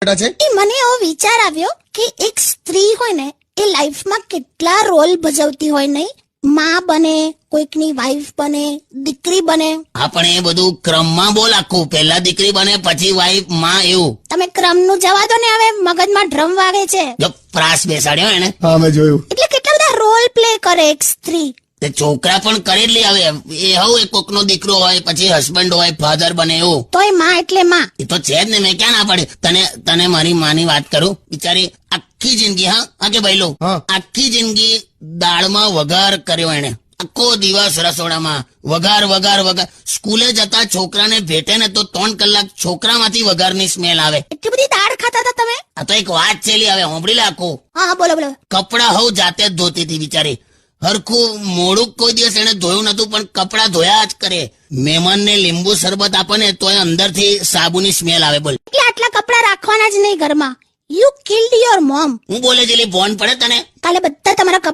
છે? એ મને એવો વિચાર આવ્યો કે એક સ્ત્રી હોય ને એ લાઈફમાં કેટલા રોલ ભજવતી હોય નહીં. માં બને, કોઈકની વાઈફ બને, દીકરી બને. હા, પણ એ બધું ક્રમમાં બોલ આખું. પહેલા દીકરી બને, પછી વાઈફ, માં, એવું. તમે ક્રમનું જવા દો ને, હવે મગજમાં ડ્રમ વાગે છે. જો પ્રાસ બેસાડ્યો એને, હા, મેં જોયું. એટલે કેટલા બધા રોલ પ્લે કરે એક સ્ત્રી. તે છોકરા પણ કરેલી. હવે એ હવે કોકનો દીકરો હોય, પછી હસબન્ડ હોય, ફાધર બને, એવું. તોય માં એટલે માં. એ તો છે જ ને. મેં ક્યાં ના પાડી. તને મારી માની વાત કરું. બિચારી આખી જિંદગી, હા કે ભાઈ લો, હા. આખી જિંદગી દાળમાં વઘાર કર્યો એને. આખો દિવસ રસોડામાં વઘાર વઘાર વઘાર. સ્કૂલે જતા છોકરાને ભેટે ને તો 3 કલાક છોકરામાંથી વઘારની સ્મેલ આવે. એટલી બધી દાળ ખાતા હતા તમે? આ તો એક વાત છે લી. હવે હોંભળી લે આખું. હા, બોલો બોલો. કપડા હવ જાતે જ ધોતી હતી બિચારી. હરખું મોડું કોઈ દિવસ એને ધોયું નતું, પણ કપડા ધોયા જ કરે. મહેમાનને લીંબુ શરબત આપે ને તોય અંદરથી સાબુની સ્મેલ આવે. બોલ, એટલે આટલા કપડા રાખવાના જ નહીં ઘરમાં. You killed your mom. હું બોલે જેલી ભોન પડે તને? કાલે બધા તમારા